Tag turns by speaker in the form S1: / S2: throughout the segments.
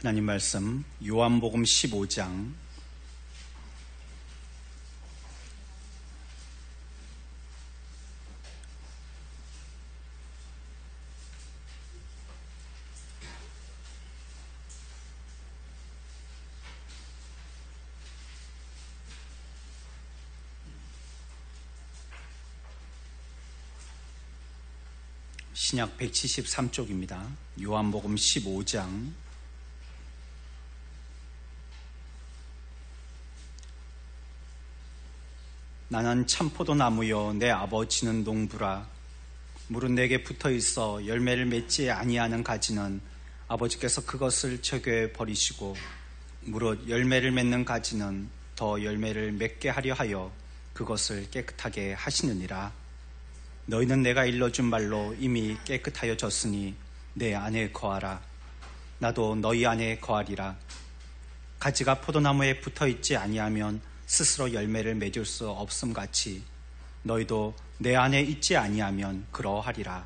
S1: 하나님 말씀 요한복음 15장 173쪽입니다. 요한복음 15장 나는 참포도나무요 내 아버지는 농부라. 물은 내게 붙어있어 열매를 맺지 아니하는 가지는 아버지께서 그것을 제거해 버리시고 무릇 열매를 맺는 가지는 더 열매를 맺게 하려 하여 그것을 깨끗하게 하시느니라. 너희는 내가 일러준 말로 이미 깨끗하여졌으니 내 안에 거하라. 나도 너희 안에 거하리라. 가지가 포도나무에 붙어있지 아니하면 스스로 열매를 맺을 수 없음같이 너희도 내 안에 있지 아니하면 그러하리라.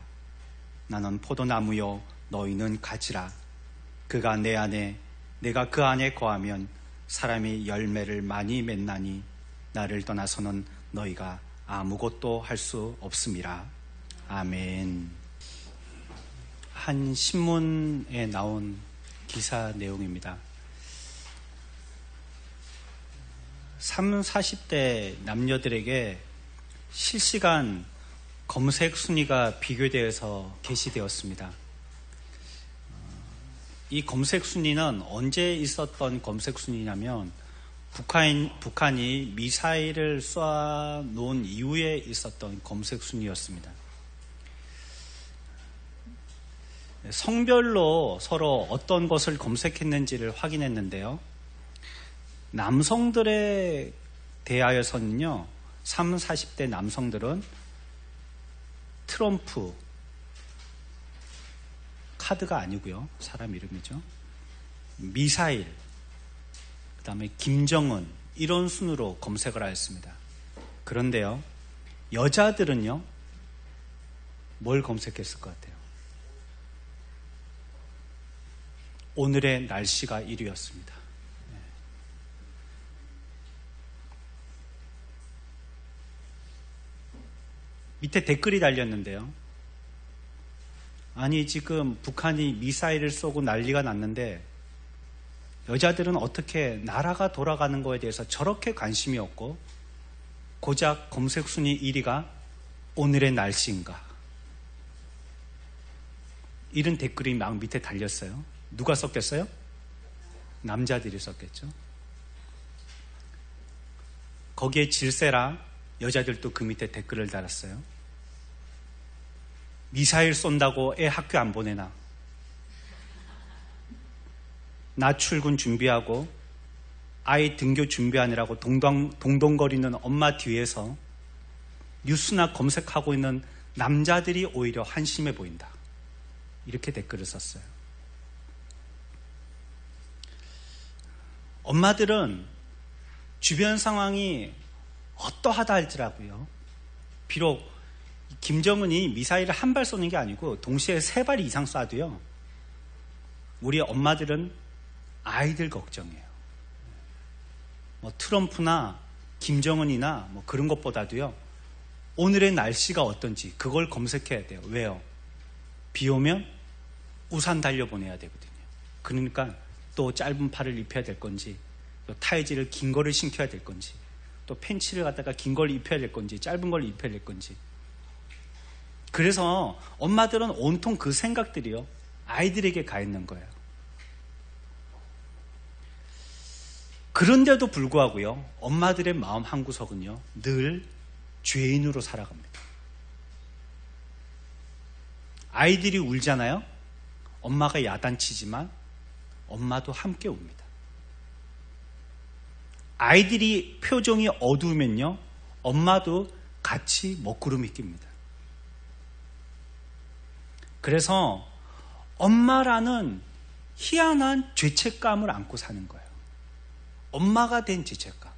S1: 나는 포도나무요 너희는 가지라. 그가 내 안에 내가 그 안에 거하면 사람이 열매를 많이 맺나니 나를 떠나서는 너희가 아무것도 할 수 없음이라. 아멘. 한 신문에 나온 기사 내용입니다. 30, 40대 남녀들에게 실시간 검색 순위가 비교되어서 게시되었습니다. 이 검색 순위는 언제 있었던 검색 순위냐면 북한이 미사일을 쏘아놓은 이후에 있었던 검색 순위였습니다. 성별로 서로 어떤 것을 검색했는지를 확인했는데요. 남성들에 대하여서는요, 30, 40대 남성들은 트럼프, 카드가 아니고요, 사람 이름이죠. 미사일, 그 다음에 김정은, 이런 순으로 검색을 하였습니다. 그런데요, 여자들은요, 뭘 검색했을 것 같아요? 오늘의 날씨가 1위였습니다. 밑에 댓글이 달렸는데요. 아니, 지금 북한이 미사일을 쏘고 난리가 났는데 여자들은 어떻게 나라가 돌아가는 거에 대해서 저렇게 관심이 없고 고작 검색 순위 1위가 오늘의 날씨인가? 이런 댓글이 막 밑에 달렸어요. 누가 썼겠어요? 남자들이 썼겠죠. 거기에 질세라 여자들도 그 밑에 댓글을 달았어요. 미사일 쏜다고 애 학교 안 보내나? 나 출근 준비하고 아이 등교 준비하느라고 동동거리는 엄마 뒤에서 뉴스나 검색하고 있는 남자들이 오히려 한심해 보인다. 이렇게 댓글을 썼어요. 엄마들은 주변 상황이 어떠하다 할지라고요. 비록 김정은이 미사일을 한 발 쏘는 게 아니고 동시에 3발 이상 쏴도요. 우리 엄마들은 아이들 걱정해요. 뭐 트럼프나 김정은이나 뭐 그런 것보다도요. 오늘의 날씨가 어떤지 그걸 검색해야 돼요. 왜요? 비 오면 우산 달려보내야 되거든요. 그러니까 또 짧은 팔을 입혀야 될 건지 또 타이즈를 긴 거를 신겨야 될 건지 또 팬츠를 갖다가 긴 걸 입혀야 될 건지 짧은 걸 입혀야 될 건지. 그래서 엄마들은 온통 그 생각들이요 아이들에게 가 있는 거예요. 그런데도 불구하고요 엄마들의 마음 한구석은요 늘 죄인으로 살아갑니다. 아이들이 울잖아요. 엄마가 야단치지만 엄마도 함께 웁니다. 아이들이 표정이 어두우면요 엄마도 같이 먹구름이 낍니다. 그래서 엄마라는 희한한 죄책감을 안고 사는 거예요. 엄마가 된 죄책감.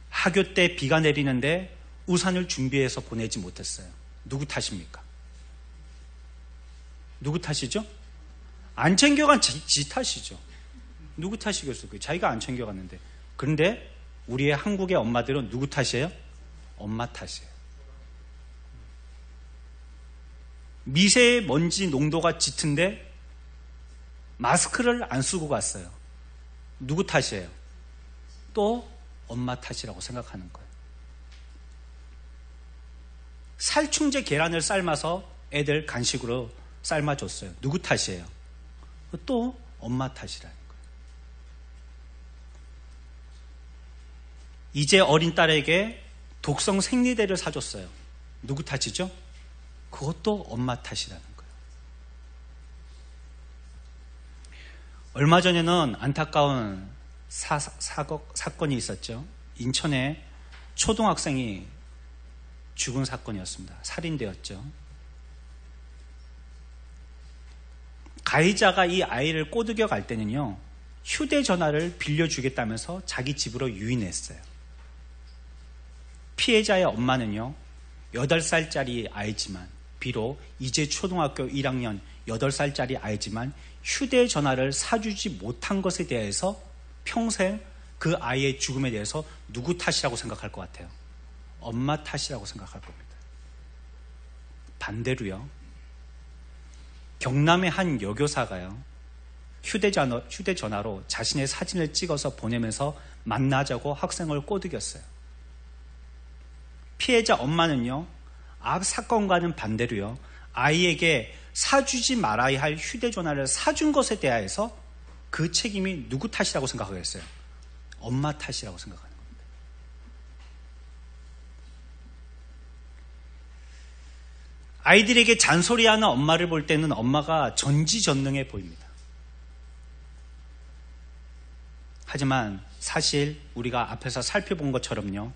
S1: 학교 때 비가 내리는데 우산을 준비해서 보내지 못했어요. 누구 탓입니까? 누구 탓이죠? 안 챙겨간 지 탓이죠. 누구 탓이겠어요? 자기가 안 챙겨갔는데. 그런데 우리의 한국의 엄마들은 누구 탓이에요? 엄마 탓이에요. 미세먼지 농도가 짙은데 마스크를 안 쓰고 갔어요. 누구 탓이에요? 또 엄마 탓이라고 생각하는 거예요. 살충제 계란을 삶아서 애들 간식으로 삶아줬어요. 누구 탓이에요? 또 엄마 탓이라는 거예요. 이제 어린 딸에게 독성 생리대를 사줬어요. 누구 탓이죠? 그것도 엄마 탓이라는 거예요. 얼마 전에는 안타까운 사건이 있었죠. 인천에 초등학생이 죽은 사건이었습니다. 살인되었죠. 가해자가 이 아이를 꼬드겨 갈 때는요, 휴대전화를 빌려주겠다면서 자기 집으로 유인했어요. 피해자의 엄마는요, 8살짜리 아이지만, 비록 이제 초등학교 1학년 8살짜리 아이지만 휴대전화를 사주지 못한 것에 대해서 평생 그 아이의 죽음에 대해서 누구 탓이라고 생각할 것 같아요? 엄마 탓이라고 생각할 겁니다. 반대로요, 경남의 한 여교사가요, 휴대전화로 자신의 사진을 찍어서 보내면서 만나자고 학생을 꼬드겼어요. 피해자 엄마는요, 앞 사건과는 반대로요, 아이에게 사주지 말아야 할 휴대전화를 사준 것에 대해서 그 책임이 누구 탓이라고 생각하겠어요? 엄마 탓이라고 생각하는 겁니다. 아이들에게 잔소리하는 엄마를 볼 때는 엄마가 전지전능해 보입니다. 하지만 사실 우리가 앞에서 살펴본 것처럼요,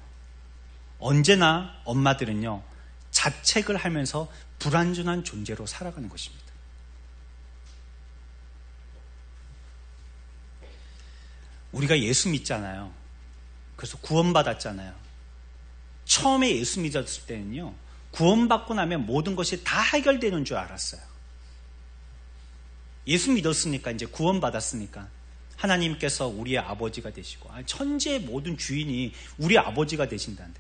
S1: 언제나 엄마들은요, 자책을 하면서 불완전한 존재로 살아가는 것입니다. 우리가 예수 믿잖아요. 그래서 구원받았잖아요. 처음에 예수 믿었을 때는요, 구원받고 나면 모든 것이 다 해결되는 줄 알았어요. 예수 믿었으니까, 이제 구원받았으니까 하나님께서 우리의 아버지가 되시고, 천지의 모든 주인이 우리 아버지가 되신다는데,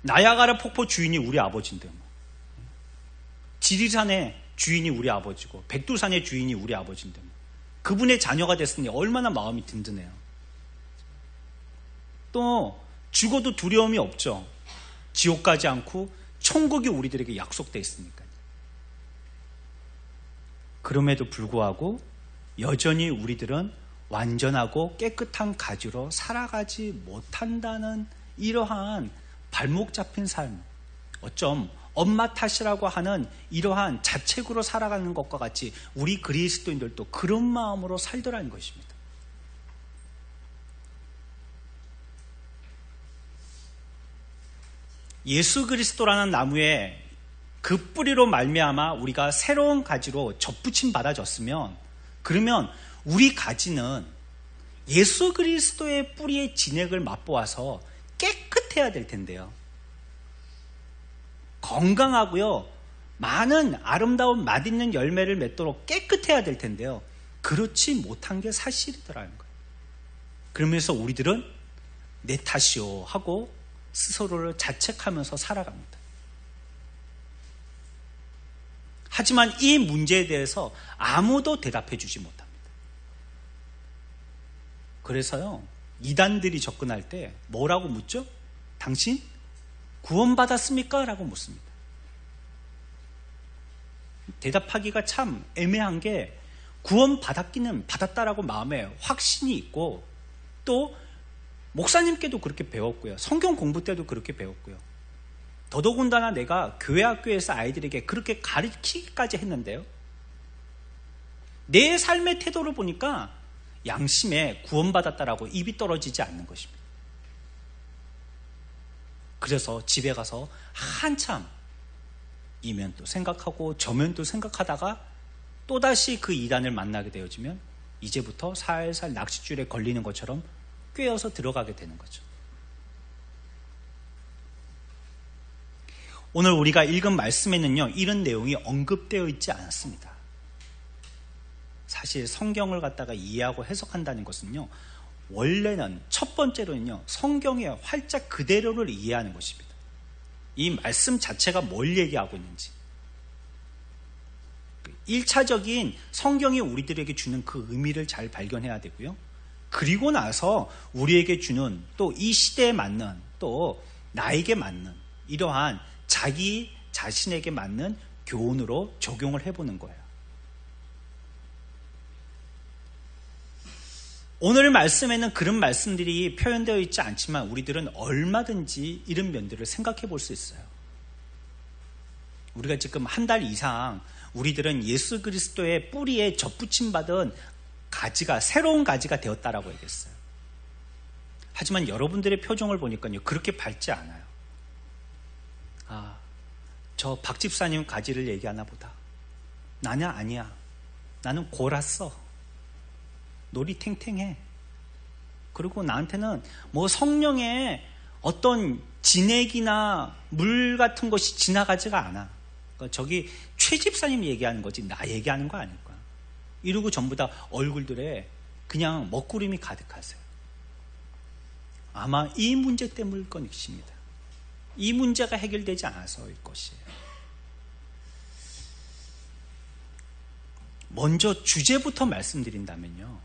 S1: 나야가라 폭포 주인이 우리 아버지인데, 지리산의 주인이 우리 아버지고 백두산의 주인이 우리 아버지인데, 그분의 자녀가 됐으니 얼마나 마음이 든든해요. 또 죽어도 두려움이 없죠. 지옥 가지 않고 천국이 우리들에게 약속되어 있으니까요. 그럼에도 불구하고 여전히 우리들은 완전하고 깨끗한 가지로 살아가지 못한다는 이러한 발목 잡힌 삶, 어쩜 엄마 탓이라고 하는 이러한 자책으로 살아가는 것과 같이 우리 그리스도인들도 그런 마음으로 살더라는 것입니다. 예수 그리스도라는 나무에 그 뿌리로 말미암아 우리가 새로운 가지로 접붙임 받아졌으면, 그러면 우리 가지는 예수 그리스도의 뿌리의 진액을 맛보아서 깨끗해야 될 텐데요, 건강하고요, 많은 아름다운 맛있는 열매를 맺도록 깨끗해야 될 텐데요, 그렇지 못한 게 사실이더라는 거예요. 그러면서 우리들은 내 탓이요 하고 스스로를 자책하면서 살아갑니다. 하지만 이 문제에 대해서 아무도 대답해 주지 못합니다. 그래서요, 이단들이 접근할 때 뭐라고 묻죠? 당신 구원받았습니까? 라고 묻습니다. 대답하기가 참 애매한 게, 구원받았기는 받았다라고 마음에 확신이 있고, 또 목사님께도 그렇게 배웠고요, 성경 공부 때도 그렇게 배웠고요, 더더군다나 내가 교회 학교에서 아이들에게 그렇게 가르치기까지 했는데요, 내 삶의 태도를 보니까 양심에 구원받았다라고 입이 떨어지지 않는 것입니다. 그래서 집에 가서 한참 이면도 생각하고 저면도 생각하다가 또다시 그 이단을 만나게 되어지면 이제부터 살살 낚싯줄에 걸리는 것처럼 꿰어서 들어가게 되는 거죠. 오늘 우리가 읽은 말씀에는요, 이런 내용이 언급되어 있지 않았습니다. 사실 성경을 갖다가 이해하고 해석한다는 것은요, 원래는 첫 번째로는요, 성경의 활짝 그대로를 이해하는 것입니다. 이 말씀 자체가 뭘 얘기하고 있는지, 1차적인 성경이 우리들에게 주는 그 의미를 잘 발견해야 되고요. 그리고 나서 우리에게 주는 또 이 시대에 맞는, 또 나에게 맞는 이러한 자기 자신에게 맞는 교훈으로 적용을 해보는 거예요. 오늘 말씀에는 그런 말씀들이 표현되어 있지 않지만 우리들은 얼마든지 이런 면들을 생각해 볼 수 있어요. 우리가 지금 한 달 이상 우리들은 예수 그리스도의 뿌리에 접붙임 받은 가지가, 새로운 가지가 되었다라고 얘기했어요. 하지만 여러분들의 표정을 보니까요, 그렇게 밝지 않아요. 아, 저 박 집사님 가지를 얘기하나 보다. 나는 아니야. 나는 골았어. 놀이 탱탱해. 그리고 나한테는 뭐 성령의 어떤 진액이나 물 같은 것이 지나가지가 않아. 그러니까 저기 최 집사님 얘기하는 거지 나 얘기하는 거 아닐 거야. 이러고 전부 다 얼굴들에 그냥 먹구름이 가득하세요. 아마 이 문제 때문일 것입니다. 이 문제가 해결되지 않아서일 것이에요. 먼저 주제부터 말씀드린다면요,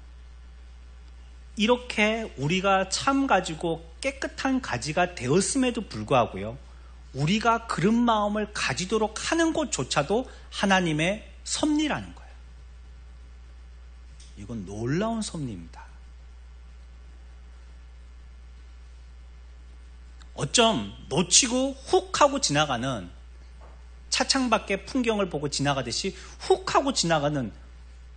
S1: 이렇게 우리가 참 가지고 깨끗한 가지가 되었음에도 불구하고요, 우리가 그런 마음을 가지도록 하는 것조차도 하나님의 섭리라는 거예요. 이건 놀라운 섭리입니다. 어쩜 놓치고 훅 하고 지나가는, 차창밖의 풍경을 보고 지나가듯이 훅 하고 지나가는,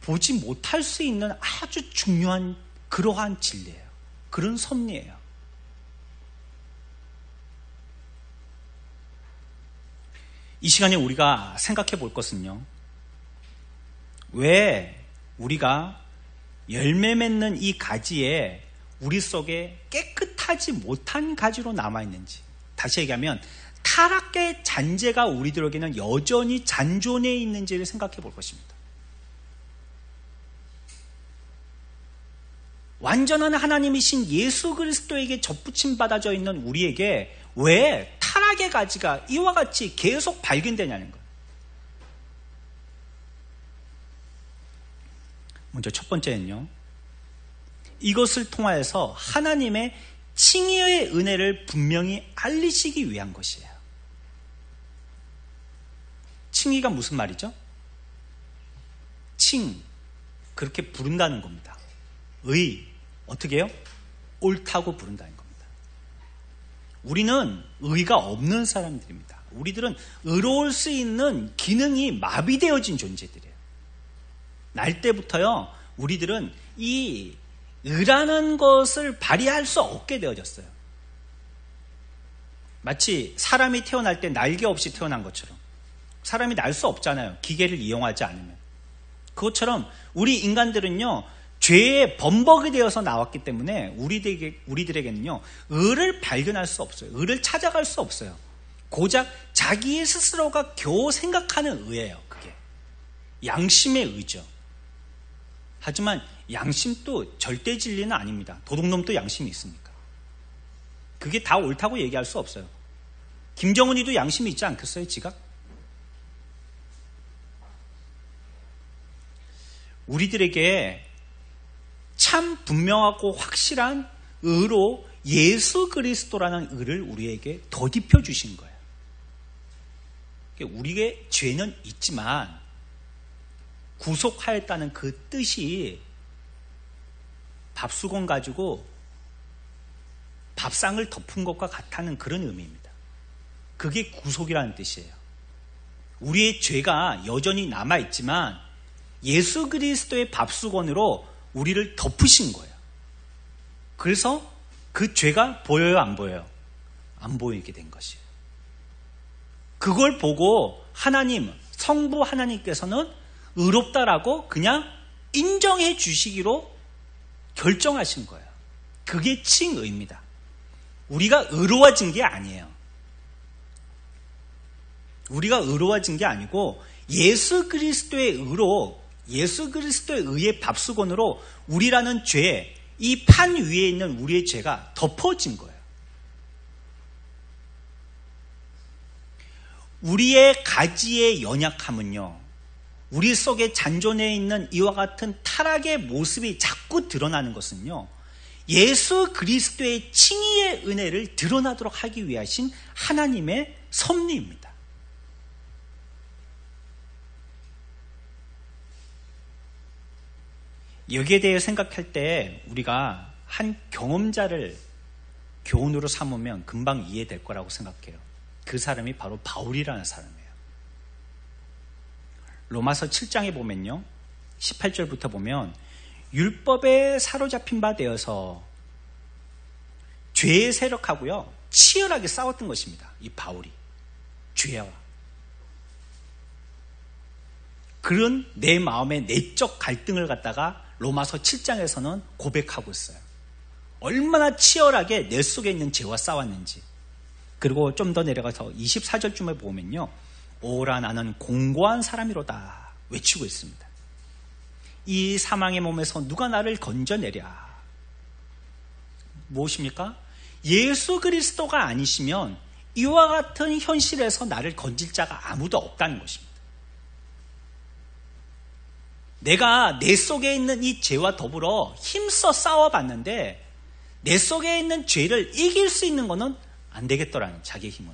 S1: 보지 못할 수 있는 아주 중요한 그러한 진리예요. 그런 섭리예요. 이 시간에 우리가 생각해 볼 것은요, 왜 우리가 열매 맺는 이 가지에 우리 속에 깨끗하지 못한 가지로 남아있는지, 다시 얘기하면 타락의 잔재가 우리들에게는 여전히 잔존해 있는지를 생각해 볼 것입니다. 완전한 하나님이신 예수 그리스도에게 접붙임 받아져 있는 우리에게 왜 타락의 가지가 이와 같이 계속 발견되냐는 거예요. 먼저 첫 번째는요, 이것을 통하여서 하나님의 칭의의 은혜를 분명히 알리시기 위한 것이에요. 칭의가 무슨 말이죠? 칭, 그렇게 부른다는 겁니다. 의, 어떻게 해요? 옳다고 부른다는 겁니다. 우리는 의가 없는 사람들입니다. 우리들은 의로울 수 있는 기능이 마비되어진 존재들이에요. 날 때부터요, 우리들은 이 의라는 것을 발휘할 수 없게 되어졌어요. 마치 사람이 태어날 때 날개 없이 태어난 것처럼. 사람이 날 수 없잖아요, 기계를 이용하지 않으면. 그것처럼 우리 인간들은요, 죄의 범벅이 되어서 나왔기 때문에 우리들에게는요, 의를 발견할 수 없어요. 의를 찾아갈 수 없어요. 고작 자기 스스로가 겨우 생각하는 의예요. 그게 양심의 의죠. 하지만 양심도 절대 진리는 아닙니다. 도둑놈도 양심이 있습니까? 그게 다 옳다고 얘기할 수 없어요. 김정은이도 양심이 있지 않겠어요, 지가? 우리들에게 참 분명하고 확실한 의로 예수 그리스도라는 의를 우리에게 덧입혀 주신 거예요. 우리의 죄는 있지만 구속하였다는 그 뜻이 밥수건 가지고 밥상을 덮은 것과 같다는 그런 의미입니다. 그게 구속이라는 뜻이에요. 우리의 죄가 여전히 남아있지만 예수 그리스도의 밥수건으로 우리를 덮으신 거예요. 그래서 그 죄가 보여요, 안 보여요? 안 보이게 된 것이에요. 그걸 보고 하나님, 성부 하나님께서는 의롭다라고 그냥 인정해 주시기로 결정하신 거예요. 그게 칭의입니다. 우리가 의로워진 게 아니에요. 우리가 의로워진 게 아니고 예수 그리스도의 의로, 예수 그리스도의 의의 밥수건으로 우리라는 죄, 이 판 위에 있는 우리의 죄가 덮어진 거예요. 우리의 가지의 연약함은요, 우리 속에 잔존해 있는 이와 같은 타락의 모습이 자꾸 드러나는 것은요, 예수 그리스도의 칭의의 은혜를 드러나도록 하기 위하신 하나님의 섭리입니다. 여기에 대해 생각할 때 우리가 한 경험자를 교훈으로 삼으면 금방 이해될 거라고 생각해요. 그 사람이 바로 바울이라는 사람이에요. 로마서 7장에 보면요, 18절부터 보면 율법에 사로잡힌 바 되어서 죄의 세력하고요 치열하게 싸웠던 것입니다. 이 바울이 죄와 그런 내 마음의 내적 갈등을 갖다가 로마서 7장에서는 고백하고 있어요. 얼마나 치열하게 내 속에 있는 죄와 싸웠는지. 그리고 좀 더 내려가서 24절쯤에 보면요, 오라 나는 공고한 사람이로다 외치고 있습니다. 이 사망의 몸에서 누가 나를 건져내랴. 무엇입니까? 예수 그리스도가 아니시면 이와 같은 현실에서 나를 건질 자가 아무도 없다는 것입니다. 내가 내 속에 있는 이 죄와 더불어 힘써 싸워봤는데 내 속에 있는 죄를 이길 수 있는 것은 안 되겠더라는, 자기의 힘은.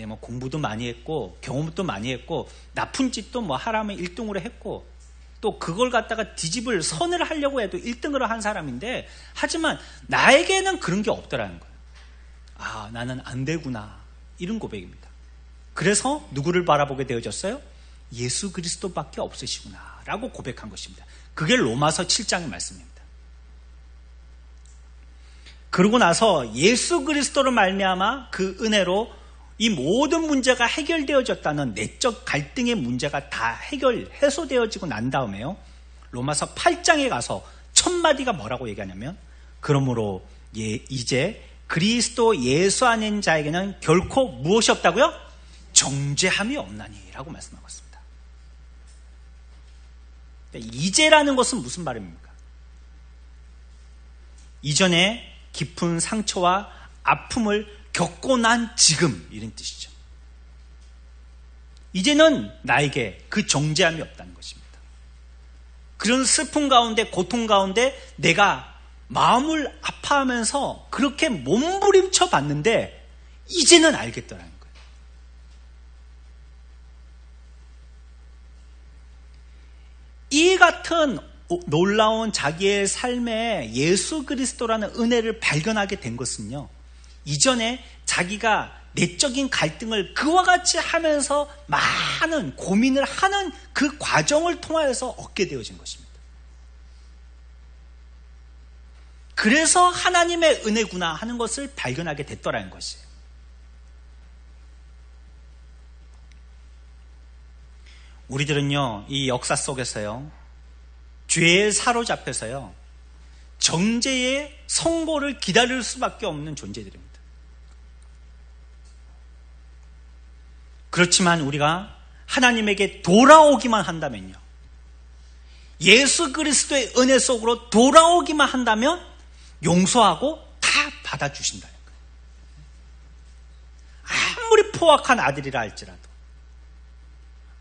S1: 뭐 공부도 많이 했고 경험도 많이 했고 나쁜 짓도 뭐 하라면 1등으로 했고 또 그걸 갖다가 뒤집을 선을 하려고 해도 1등으로 한 사람인데, 하지만 나에게는 그런 게 없더라는 거예요. 아, 나는 안 되구나, 이런 고백입니다. 그래서 누구를 바라보게 되어졌어요? 예수 그리스도밖에 없으시구나 라고 고백한 것입니다. 그게 로마서 7장의 말씀입니다. 그러고 나서 예수 그리스도로 말미암아 그 은혜로 이 모든 문제가 해결되어졌다는 내적 갈등의 문제가 다 해소되어지고 난 다음에요, 로마서 8장에 가서 첫 마디가 뭐라고 얘기하냐면, 그러므로 이제 그리스도 예수 안에 있는 자에게는 결코 무엇이 없다고요? 정죄함이 없나니 라고 말씀하고 있습니다. 이제라는 것은 무슨 말입니까? 이전에 깊은 상처와 아픔을 겪고 난 지금, 이런 뜻이죠. 이제는 나에게 그 정죄함이 없다는 것입니다. 그런 슬픔 가운데, 고통 가운데 내가 마음을 아파하면서 그렇게 몸부림쳐 봤는데 이제는 알겠더라는 거예요. 이 같은 놀라운 자기의 삶에 예수 그리스도라는 은혜를 발견하게 된 것은요, 이전에 자기가 내적인 갈등을 그와 같이 하면서 많은 고민을 하는 그 과정을 통하여서 얻게 되어진 것입니다. 그래서 하나님의 은혜구나 하는 것을 발견하게 됐더라는 것이에요. 우리들은요, 이 역사 속에서요, 죄에 사로잡혀서요, 정죄의 선고를 기다릴 수밖에 없는 존재들입니다. 그렇지만 우리가 하나님에게 돌아오기만 한다면요, 예수 그리스도의 은혜 속으로 돌아오기만 한다면 용서하고 다 받아주신다는 거예요. 아무리 포악한 아들이라 할지라도,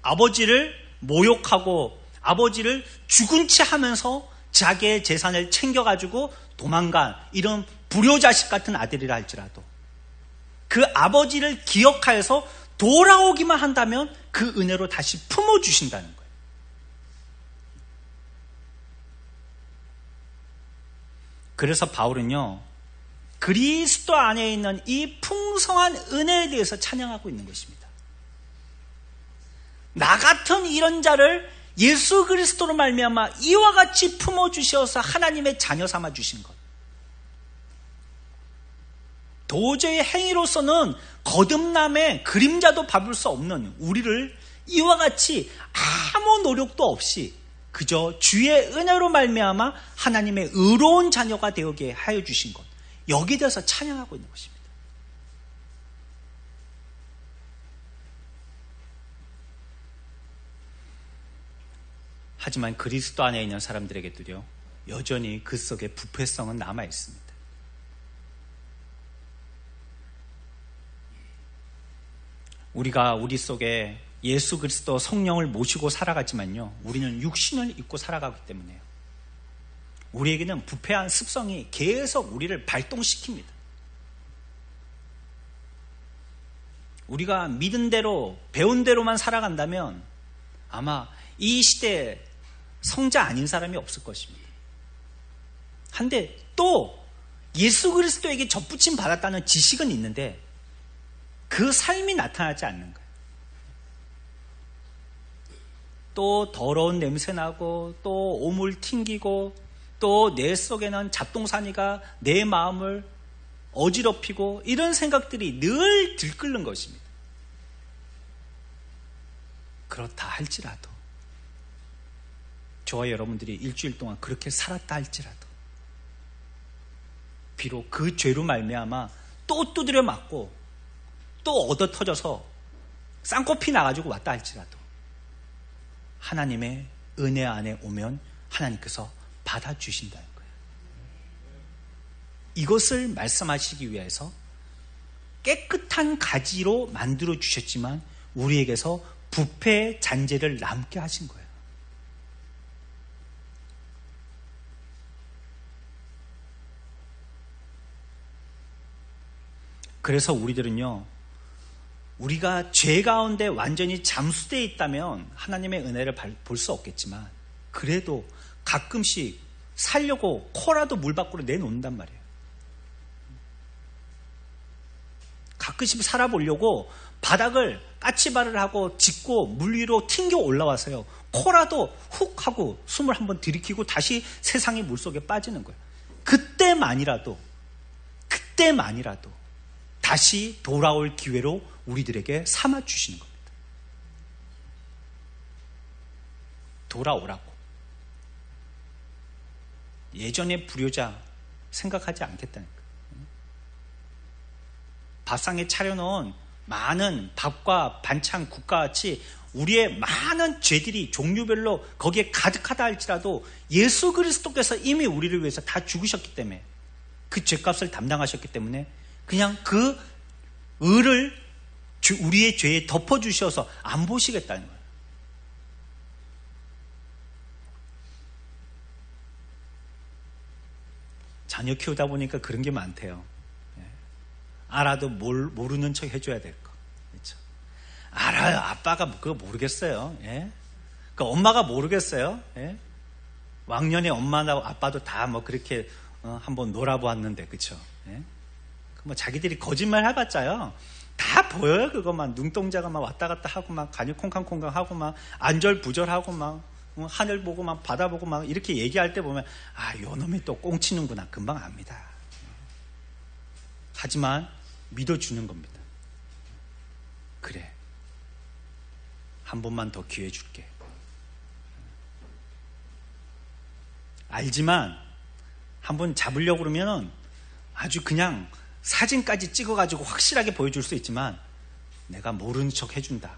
S1: 아버지를 모욕하고 아버지를 죽은 채 하면서 자기의 재산을 챙겨가지고 도망간 이런 불효자식 같은 아들이라 할지라도 그 아버지를 기억하여서 돌아오기만 한다면 그 은혜로 다시 품어주신다는 거예요. 그래서 바울은요, 그리스도 안에 있는 이 풍성한 은혜에 대해서 찬양하고 있는 것입니다. 나 같은 이런 자를 예수 그리스도로 말미암아 이와 같이 품어주셔서 하나님의 자녀 삼아 주신 것, 도저히 행위로서는 거듭남의 그림자도 밟을 수 없는 우리를 이와 같이 아무 노력도 없이 그저 주의 은혜로 말미암아 하나님의 의로운 자녀가 되게 하여 주신 것, 여기에 대해서 찬양하고 있는 것입니다. 하지만 그리스도 안에 있는 사람들에게도요, 여전히 그 속에 부패성은 남아 있습니다. 우리가 우리 속에 예수 그리스도 성령을 모시고 살아가지만요, 우리는 육신을 입고 살아가기 때문에요. 우리에게는 부패한 습성이 계속 우리를 발동시킵니다. 우리가 믿은 대로, 배운 대로만 살아간다면 아마 이 시대에 성자 아닌 사람이 없을 것입니다. 한데 또 예수 그리스도에게 접붙임 받았다는 지식은 있는데 그 삶이 나타나지 않는 거예요. 또 더러운 냄새 나고, 또 오물 튕기고, 또 내 속에는 잡동사니가 내 마음을 어지럽히고, 이런 생각들이 늘 들끓는 것입니다. 그렇다 할지라도, 저와 여러분들이 일주일 동안 그렇게 살았다 할지라도, 비록 그 죄로 말미암아 또 두드려 맞고 또 얻어 터져서 쌍코피 나가지고 왔다 할지라도 하나님의 은혜 안에 오면 하나님께서 받아주신다는 거예요. 이것을 말씀하시기 위해서 깨끗한 가지로 만들어 주셨지만 우리에게서 부패의 잔재를 남게 하신 거예요. 그래서 우리들은요, 우리가 죄 가운데 완전히 잠수되어 있다면 하나님의 은혜를 볼 수 없겠지만, 그래도 가끔씩 살려고 코라도 물 밖으로 내놓는단 말이에요. 가끔씩 살아보려고 바닥을 까치발을 하고 짚고 물 위로 튕겨 올라와서요, 코라도 훅 하고 숨을 한번 들이키고 다시 세상의 물속에 빠지는 거예요. 그때만이라도 다시 돌아올 기회로 우리들에게 삼아 주시는 겁니다. 돌아오라고. 예전의 불효자 생각하지 않겠다는 거예요. 밥상에 차려놓은 많은 밥과 반찬, 국과 같이 우리의 많은 죄들이 종류별로 거기에 가득하다 할지라도 예수 그리스도께서 이미 우리를 위해서 다 죽으셨기 때문에, 그 죄값을 담당하셨기 때문에 그냥 그 의를 우리의 죄에 덮어주셔서 안 보시겠다는 거예요. 자녀 키우다 보니까 그런 게 많대요. 알아도 모르는 척 해줘야 될 거. 그렇죠? 알아요. 아빠가 그거 모르겠어요. 그 엄마가 모르겠어요. 왕년에 엄마나 아빠도 다 뭐 그렇게 한번 놀아보았는데, 그렇죠? 뭐 자기들이 거짓말 해봤자요, 다 보여요. 그것만 눈동자가 막 왔다 갔다 하고 막 간이 콩캉콩캉 하고 막 안절부절하고 막 하늘 보고 막 바다 보고 막 이렇게 얘기할 때 보면, 아, 요 놈이 또 꽁치는구나, 금방 압니다. 하지만 믿어주는 겁니다. 그래, 한 번만 더 기회 줄게. 알지만 한번 잡으려고 그러면은 아주 그냥 사진까지 찍어가지고 확실하게 보여줄 수 있지만 내가 모르는 척 해준다.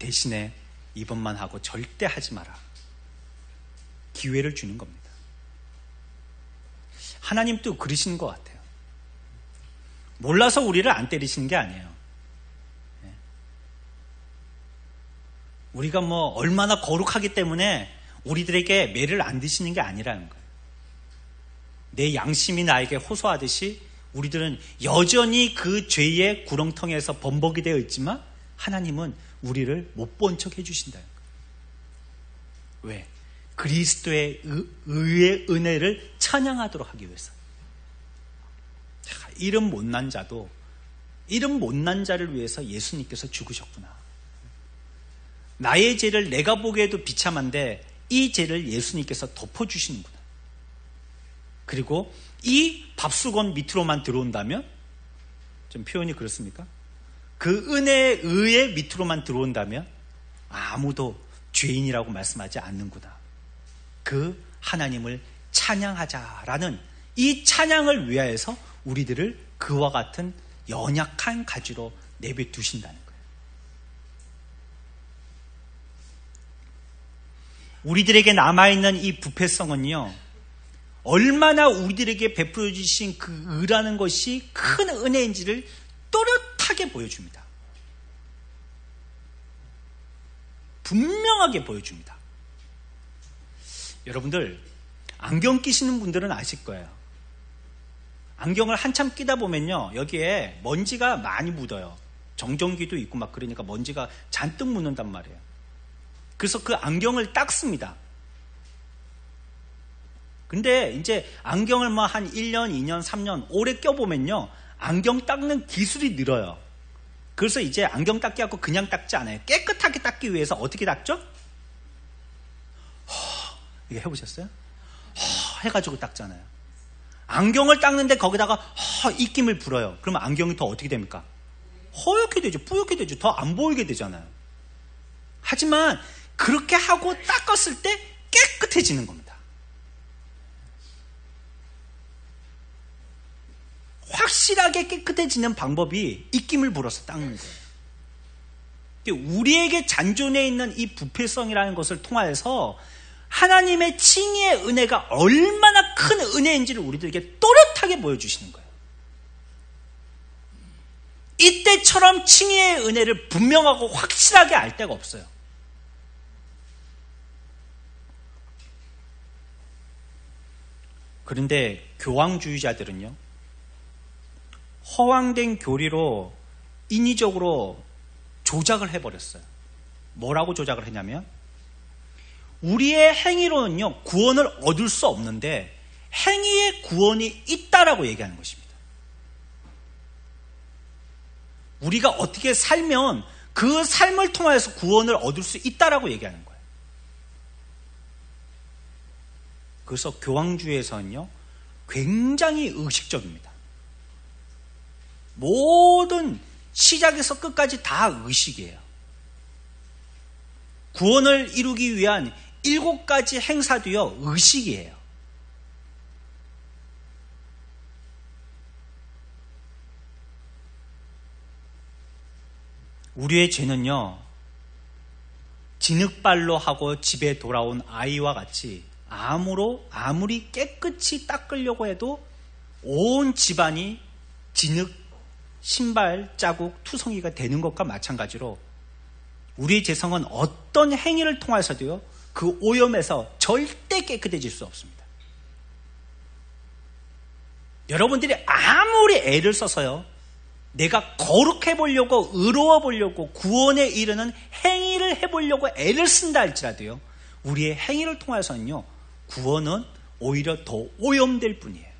S1: 대신에 이번만 하고 절대 하지 마라. 기회를 주는 겁니다. 하나님도 그러시는 것 같아요. 몰라서 우리를 안 때리시는 게 아니에요. 우리가 뭐 얼마나 거룩하기 때문에 우리들에게 매를 안 드시는 게 아니라는 거예요. 내 양심이 나에게 호소하듯이 우리들은 여전히 그 죄의 구렁텅이에서 범벅이 되어 있지만 하나님은 우리를 못 본 척 해주신다는 거예요. 왜? 그리스도의 의의 은혜를 찬양하도록 하기 위해서. 이런 못난 자도, 이런 못난 자를 위해서 예수님께서 죽으셨구나. 나의 죄를 내가 보기에도 비참한데 이 죄를 예수님께서 덮어주시는구나. 그리고 이 밥수건 밑으로만 들어온다면, 좀 표현이 그렇습니까? 그 은혜의 의의 밑으로만 들어온다면 아무도 죄인이라고 말씀하지 않는구나. 그 하나님을 찬양하자라는 이 찬양을 위하여서 우리들을 그와 같은 연약한 가지로 내비두신다는 거예요. 우리들에게 남아있는 이 부패성은요, 얼마나 우리들에게 베풀어 주신 그 의라는 것이 큰 은혜인지를 또렷하게 보여줍니다. 분명하게 보여줍니다. 여러분들, 안경 끼시는 분들은 아실 거예요. 안경을 한참 끼다 보면요, 여기에 먼지가 많이 묻어요. 정전기도 있고 막 그러니까 먼지가 잔뜩 묻는단 말이에요. 그래서 그 안경을 닦습니다. 근데 이제 안경을 뭐 한 1년, 2년, 3년 오래 껴보면요, 안경 닦는 기술이 늘어요. 그래서 이제 안경 닦기 하고 그냥 닦지 않아요. 깨끗하게 닦기 위해서 어떻게 닦죠? 이거 해보셨어요? 해가지고 닦잖아요. 안경을 닦는데 거기다가 입김을 불어요. 그러면 안경이 더 어떻게 됩니까? 허옇게 되죠. 뿌옇게 되죠. 더 안 보이게 되잖아요. 하지만 그렇게 하고 닦았을 때 깨끗해지는 겁니다. 확실하게 깨끗해지는 방법이 입김을 불어서 닦는 거예요. 우리에게 잔존해 있는 이 부패성이라는 것을 통하여서 하나님의 칭의의 은혜가 얼마나 큰 은혜인지를 우리들에게 또렷하게 보여주시는 거예요. 이때처럼 칭의의 은혜를 분명하고 확실하게 알 데가 없어요. 그런데 교황주의자들은요, 허황된 교리로 인위적으로 조작을 해버렸어요. 뭐라고 조작을 했냐면, 우리의 행위로는요, 구원을 얻을 수 없는데 행위의 구원이 있다라고 얘기하는 것입니다. 우리가 어떻게 살면 그 삶을 통해서 구원을 얻을 수 있다라고 얘기하는 거예요. 그래서 교황주의에서는요, 굉장히 의식적입니다. 모든 시작에서 끝까지 다 의식이에요. 구원을 이루기 위한 7가지 행사도요, 의식이에요. 우리의 죄는요, 진흙발로 하고 집에 돌아온 아이와 같이 아무리 깨끗이 닦으려고 해도 온 집안이 진흙, 신발, 자국, 투성이가 되는 것과 마찬가지로 우리의 죄성은 어떤 행위를 통해서도요, 그 오염에서 절대 깨끗해질 수 없습니다. 여러분들이 아무리 애를 써서요, 내가 거룩해 보려고, 의로워 보려고, 구원에 이르는 행위를 해보려고 애를 쓴다 할지라도요, 우리의 행위를 통해서는요, 구원은 오히려 더 오염될 뿐이에요.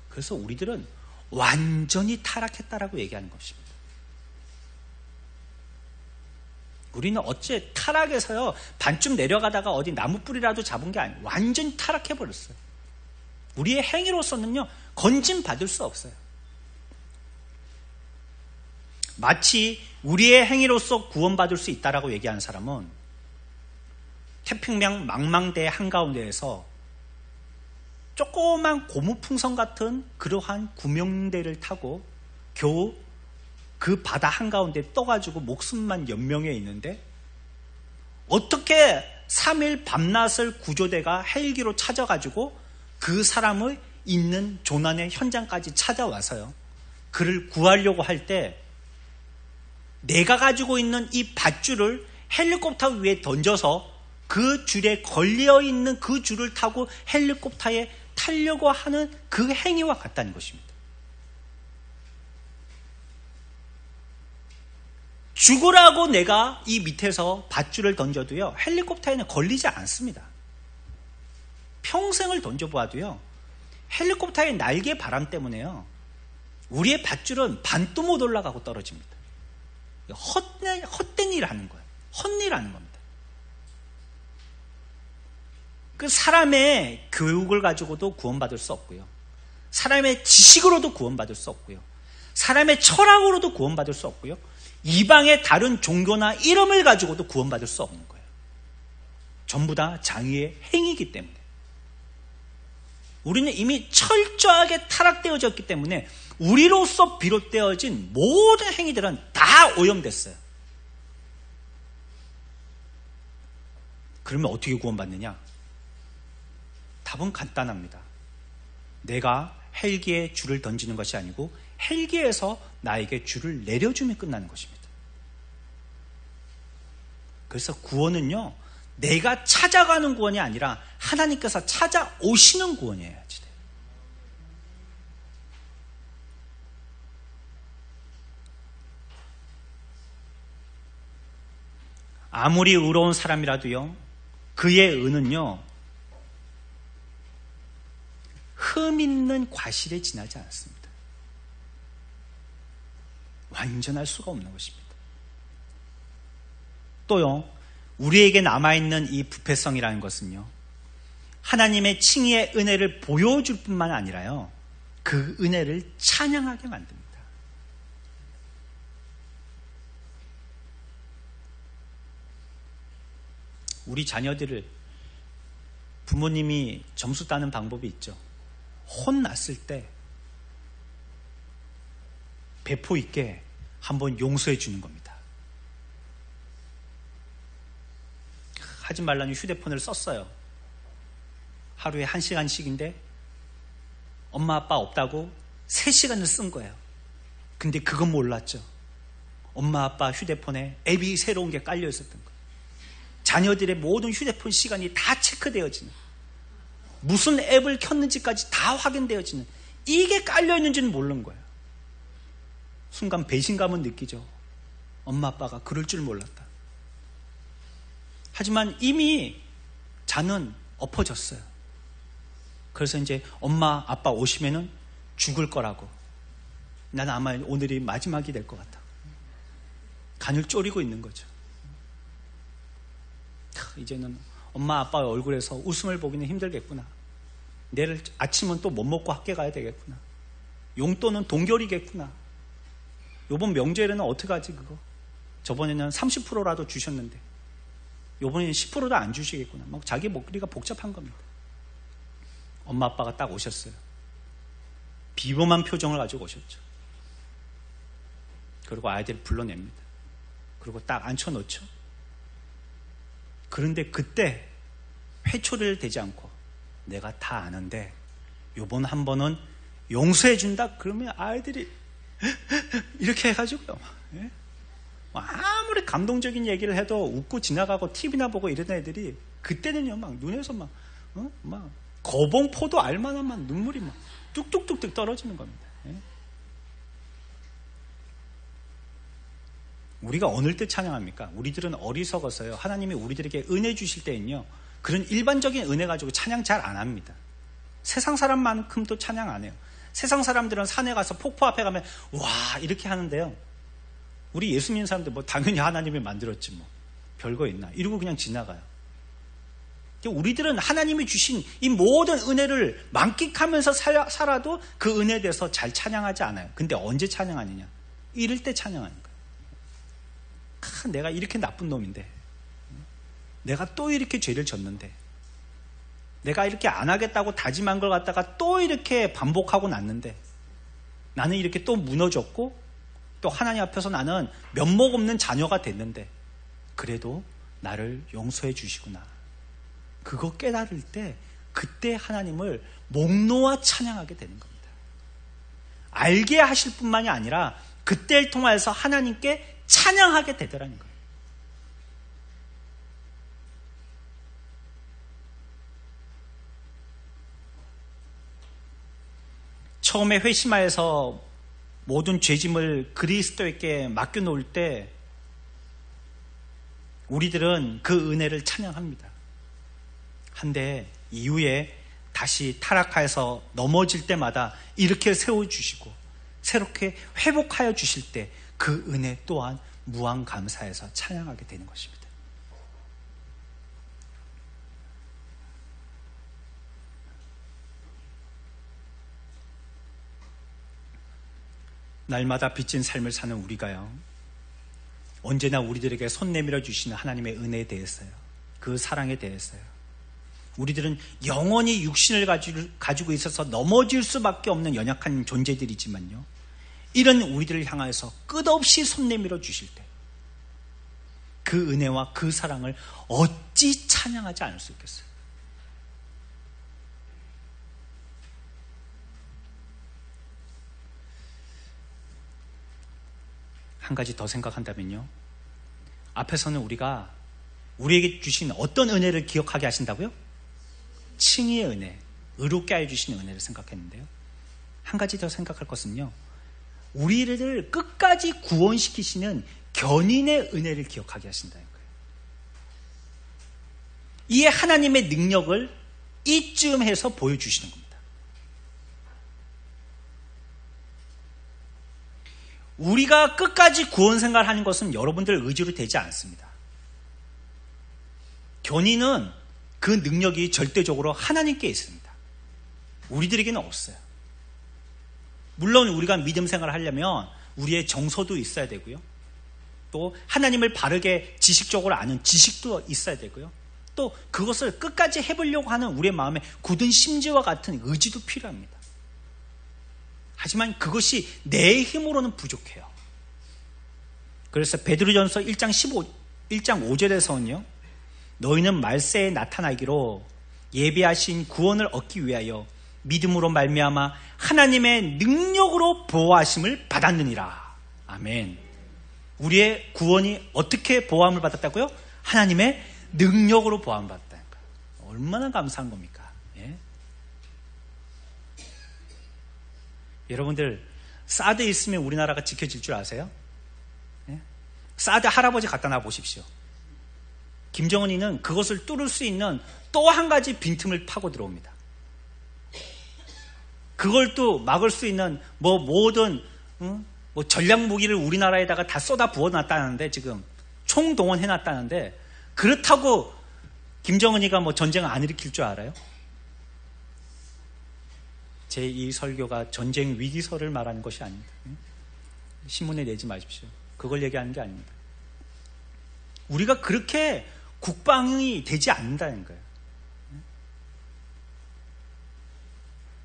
S1: 그래서 우리들은 완전히 타락했다라고 얘기하는 것입니다. 우리는 어째 타락해서요, 반쯤 내려가다가 어디 나무 뿌리라도 잡은 게 아니에요. 완전히 타락해버렸어요. 우리의 행위로서는요, 건짐받을 수 없어요. 마치 우리의 행위로서 구원받을 수 있다라고 얘기하는 사람은 태평양 망망대해 한가운데에서 조그만 고무풍선 같은 그러한 구명대를 타고 겨우 그 바다 한가운데 떠가지고 목숨만 연명해 있는데, 어떻게 3일 밤낮을 구조대가 헬기로 찾아가지고 그 사람을 있는 조난의 현장까지 찾아와서요, 그를 구하려고 할 때 내가 가지고 있는 이 밧줄을 헬리콥터 위에 던져서 그 줄에 걸려있는 그 줄을 타고 헬리콥터에 타려고 하는 그 행위와 같다는 것입니다. 죽으라고 내가 이 밑에서 밧줄을 던져도요, 헬리콥터에는 걸리지 않습니다. 평생을 던져보아도요, 헬리콥터의 날개 바람 때문에요, 우리의 밧줄은 반도 못 올라가고 떨어집니다. 헛된 일 하는 거예요. 헛일 하는 겁니다. 그 사람의 교육을 가지고도 구원받을 수 없고요, 사람의 지식으로도 구원받을 수 없고요, 사람의 철학으로도 구원받을 수 없고요, 이방의 다른 종교나 이름을 가지고도 구원받을 수 없는 거예요. 전부 다 장애의 행위이기 때문에. 우리는 이미 철저하게 타락되어졌기 때문에 우리로서 비롯되어진 모든 행위들은 다 오염됐어요. 그러면 어떻게 구원받느냐? 답은 간단합니다. 내가 헬기에 줄을 던지는 것이 아니고 헬기에서 나에게 줄을 내려주면 끝나는 것입니다. 그래서 구원은요, 내가 찾아가는 구원이 아니라 하나님께서 찾아오시는 구원이어야지 돼요. 아무리 의로운 사람이라도요, 그의 의는요, 흠 있는 과실에 지나지 않습니다. 완전할 수가 없는 것입니다. 또요, 우리에게 남아있는 이 부패성이라는 것은요, 하나님의 칭의의 은혜를 보여줄 뿐만 아니라요, 그 은혜를 찬양하게 만듭니다. 우리 자녀들을 부모님이 점수 따는 방법이 있죠. 혼났을 때 배포 있게 한번 용서해 주는 겁니다. 하지 말라는 휴대폰을 썼어요. 하루에 1시간씩인데 엄마 아빠 없다고 3시간을 쓴 거예요. 근데 그건 몰랐죠. 엄마 아빠 휴대폰에 앱이 새로운 게 깔려 있었던 거예요. 자녀들의 모든 휴대폰 시간이 다 체크되어지는, 무슨 앱을 켰는지까지 다 확인되어지는, 이게 깔려있는지는 모르는 거예요. 순간 배신감은 느끼죠. 엄마 아빠가 그럴 줄 몰랐다. 하지만 이미 자는 엎어졌어요. 그래서 이제 엄마 아빠 오시면은 죽을 거라고, 나는 아마 오늘이 마지막이 될 것 같다, 간을 쪼리고 있는 거죠. 이제는 엄마 아빠의 얼굴에서 웃음을 보기는 힘들겠구나. 내일 아침은 또 못 먹고 학교 가야 되겠구나. 용돈은 동결이겠구나. 요번 명절에는 어떡하지 그거. 저번에는 30%라도 주셨는데 요번에는 10%도 안 주시겠구나. 막 자기 목소리가 복잡한 겁니다. 엄마 아빠가 딱 오셨어요. 비범한 표정을 가지고 오셨죠. 그리고 아이들을 불러냅니다. 그리고 딱 앉혀놓죠. 그런데 그때 회초리를 대지 않고, 내가 다 아는데 요번 한 번은 용서해 준다 그러면 아이들이 이렇게 해가지고요, 아무리 감동적인 얘기를 해도 웃고 지나가고 TV나 보고 이런 애들이 그때는요 막 눈에서 막 거봉포도 알만한 막 눈물이 막 뚝뚝뚝뚝 떨어지는 겁니다. 우리가 어느 때 찬양합니까? 우리들은 어리석어서요, 하나님이 우리들에게 은혜 주실 때는요, 그런 일반적인 은혜 가지고 찬양 잘 안 합니다. 세상 사람만큼도 찬양 안 해요. 세상 사람들은 산에 가서 폭포 앞에 가면 와 이렇게 하는데요, 우리 예수 믿는 사람들 뭐 당연히 하나님이 만들었지 뭐 별거 있나 이러고 그냥 지나가요. 우리들은 하나님이 주신 이 모든 은혜를 만끽하면서 살아도 그 은혜에 대해서 잘 찬양하지 않아요. 근데 언제 찬양하느냐? 이럴 때 찬양하는 거예요. 내가 이렇게 나쁜 놈인데, 내가 또 이렇게 죄를 졌는데, 내가 이렇게 안 하겠다고 다짐한 걸 갖다가 또 이렇게 반복하고 났는데, 나는 이렇게 또 무너졌고, 또 하나님 앞에서 나는 면목 없는 자녀가 됐는데, 그래도 나를 용서해 주시구나. 그거 깨달을 때, 그때 하나님을 목 놓아 찬양하게 되는 겁니다. 알게 하실 뿐만이 아니라 그때를 통해서 하나님께 찬양하게 되더라는 거예요. 처음에 회심하여서 모든 죄짐을 그리스도에게 맡겨놓을 때 우리들은 그 은혜를 찬양합니다. 한데 이후에 다시 타락하여서 넘어질 때마다 이렇게 세워주시고 새롭게 회복하여 주실 때 그 은혜 또한 무한 감사해서 찬양하게 되는 것입니다. 날마다 빚진 삶을 사는 우리가요, 언제나 우리들에게 손 내밀어 주시는 하나님의 은혜에 대해서요, 그 사랑에 대해서요, 우리들은 영원히 육신을 가지고 있어서 넘어질 수밖에 없는 연약한 존재들이지만요, 이런 우리들을 향하여서 끝없이 손 내밀어 주실 때 그 은혜와 그 사랑을 어찌 찬양하지 않을 수 있겠어요? 한 가지 더 생각한다면요, 앞에서는 우리가 우리에게 주신 어떤 은혜를 기억하게 하신다고요? 칭의의 은혜, 의롭게 하여 주시는 은혜를 생각했는데요, 한 가지 더 생각할 것은요, 우리를 끝까지 구원시키시는 견인의 은혜를 기억하게 하신다는 거예요. 이 하나님의 능력을 이쯤 해서 보여주시는 겁니다. 우리가 끝까지 구원 생활하는 것은 여러분들 의지로 되지 않습니다. 견인은 그 능력이 절대적으로 하나님께 있습니다. 우리들에게는 없어요. 물론 우리가 믿음 생활을 하려면 우리의 정서도 있어야 되고요, 또 하나님을 바르게 지식적으로 아는 지식도 있어야 되고요, 또 그것을 끝까지 해보려고 하는 우리의 마음의 굳은 심지와 같은 의지도 필요합니다. 하지만 그것이 내 힘으로는 부족해요. 그래서 베드로전서 1장 5절에서는요, 너희는 말세에 나타나기로 예비하신 구원을 얻기 위하여 믿음으로 말미암아 하나님의 능력으로 보호하심을 받았느니라. 아멘. 우리의 구원이 어떻게 보호함을 받았다고요? 하나님의 능력으로 보호함을 받았다는 거예요. 얼마나 감사한 겁니까? 예? 여러분들, 사드 있으면 우리나라가 지켜질 줄 아세요? 예? 사드 할아버지 갖다 놔 보십시오. 김정은이는 그것을 뚫을 수 있는 또 한 가지 빈틈을 파고 들어옵니다. 그걸 또 막을 수 있는 모든 전략 무기를 우리나라에다가 다 쏟아 부어놨다는데, 지금 총동원해놨다는데, 그렇다고 김정은이가 전쟁을 안 일으킬 줄 알아요? 제 이 설교가 전쟁 위기설을 말하는 것이 아닙니다. 신문에 내지 마십시오. 그걸 얘기하는 게 아닙니다. 우리가 그렇게 국방이 되지 않는다는 거예요.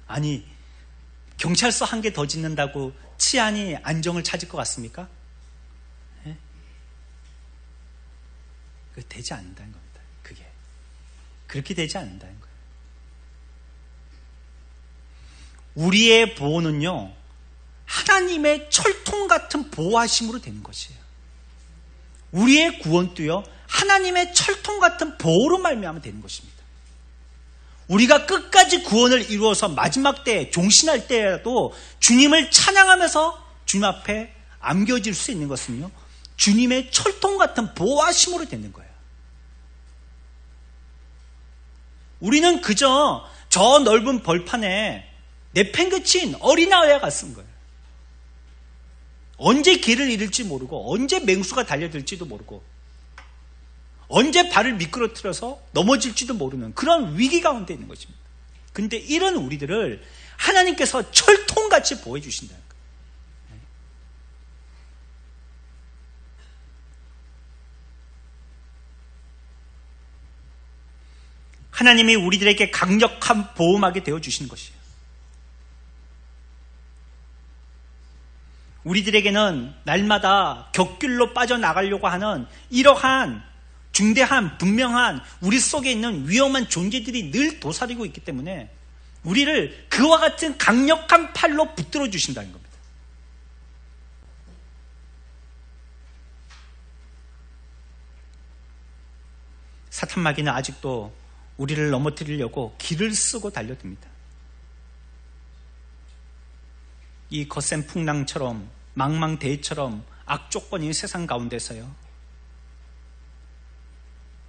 S1: 아니, 경찰서 한 개 더 짓는다고 치안이 안정을 찾을 것 같습니까? 네? 그게 되지 않는다는 겁니다. 그게 그렇게 되지 않는다는 거예요. 우리의 보호는요, 하나님의 철통 같은 보호하심으로 되는 것이에요. 우리의 구원도요, 하나님의 철통 같은 보호로 말미암아 되는 것입니다. 우리가 끝까지 구원을 이루어서 마지막 때에 종신할 때라도 주님을 찬양하면서 주님 앞에 안겨질 수 있는 것은요, 주님의 철통 같은 보호하심으로 되는 거예요. 우리는 그저 저 넓은 벌판에 내팽개친 어린아이와 같은 거예요. 언제 길을 잃을지 모르고, 언제 맹수가 달려들지도 모르고, 언제 발을 미끄러뜨려서 넘어질지도 모르는 그런 위기 가운데 있는 것입니다. 그런데 이런 우리들을 하나님께서 철통같이 보호해 주신다는 거예요. 하나님이 우리들에게 강력한 보호막이 되어 주시는 것이에요. 우리들에게는 날마다 격길로 빠져나가려고 하는 이러한 중대한 분명한 우리 속에 있는 위험한 존재들이 늘 도사리고 있기 때문에 우리를 그와 같은 강력한 팔로 붙들어 주신다는 겁니다. 사탄마귀는 아직도 우리를 넘어뜨리려고 길을 쓰고 달려듭니다. 이 거센 풍랑처럼 망망대해처럼 악조건인 세상 가운데서요,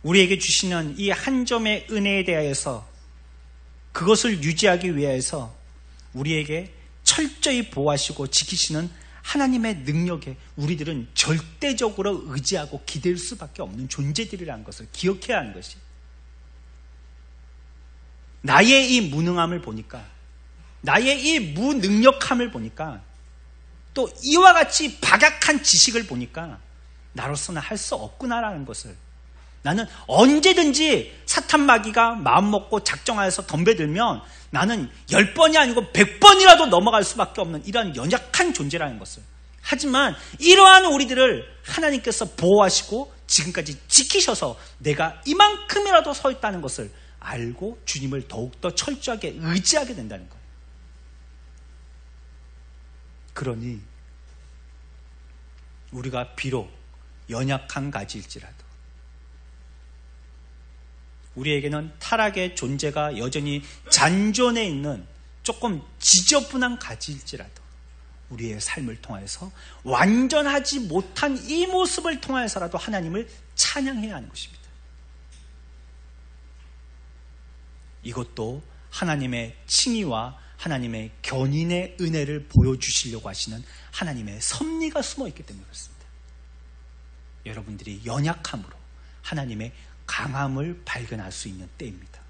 S1: 우리에게 주시는 이 한 점의 은혜에 대하여서 그것을 유지하기 위해서 우리에게 철저히 보호하시고 지키시는 하나님의 능력에 우리들은 절대적으로 의지하고 기댈 수밖에 없는 존재들이라는 것을 기억해야 하는 것이, 나의 이 무능함을 보니까, 나의 이 무능력함을 보니까, 또 이와 같이 박약한 지식을 보니까 나로서는 할 수 없구나라는 것을 나는 언제든지 사탄 마귀가 마음먹고 작정하여서 덤벼들면 나는 10번이 아니고 100번이라도 넘어갈 수밖에 없는 이러한 연약한 존재라는 것을. 하지만 이러한 우리들을 하나님께서 보호하시고 지금까지 지키셔서 내가 이만큼이라도 서 있다는 것을 알고 주님을 더욱더 철저하게 의지하게 된다는 거예요. 그러니 우리가 비록 연약한 가지일지라도 우리에게는 타락의 존재가 여전히 잔존해 있는 조금 지저분한 가지일지라도 우리의 삶을 통하여서 완전하지 못한 이 모습을 통하여서라도 하나님을 찬양해야 하는 것입니다. 이것도 하나님의 칭의와 하나님의 견인의 은혜를 보여주시려고 하시는 하나님의 섭리가 숨어있기 때문에 그렇습니다. 여러분들이 연약함으로 하나님의 강함을 발견할 수 있는 때입니다.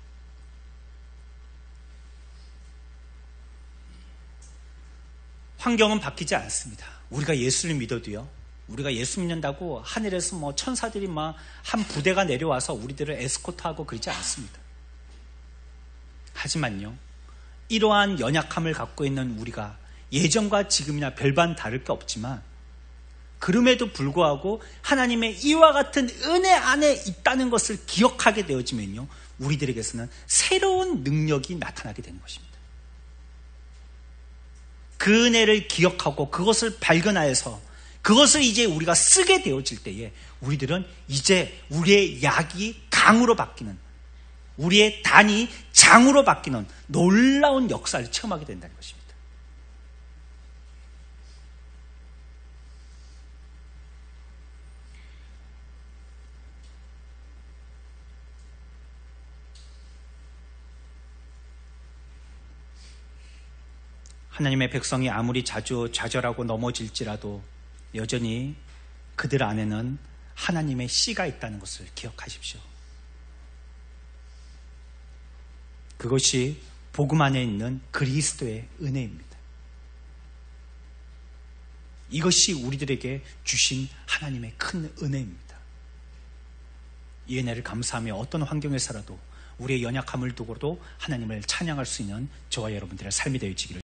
S1: 환경은 바뀌지 않습니다. 우리가 예수를 믿어도요, 우리가 예수 믿는다고 하늘에서 천사들이 한 부대가 내려와서 우리들을 에스코트하고 그러지 않습니다. 하지만요, 이러한 연약함을 갖고 있는 우리가 예전과 지금이나 별반 다를 게 없지만 그럼에도 불구하고 하나님의 이와 같은 은혜 안에 있다는 것을 기억하게 되어지면요, 우리들에게서는 새로운 능력이 나타나게 되는 것입니다. 그 은혜를 기억하고 그것을 발견하여서 그것을 이제 우리가 쓰게 되어질 때에 우리들은 이제 우리의 약이 강으로 바뀌는, 우리의 단이 장으로 바뀌는 놀라운 역사를 체험하게 된다는 것입니다. 하나님의 백성이 아무리 자주 좌절하고 넘어질지라도 여전히 그들 안에는 하나님의 씨가 있다는 것을 기억하십시오. 그것이 복음 안에 있는 그리스도의 은혜입니다. 이것이 우리들에게 주신 하나님의 큰 은혜입니다. 이 은혜를 감사하며 어떤 환경에 살아도 우리의 연약함을 두고도 하나님을 찬양할 수 있는 저와 여러분들의 삶이 되어지기를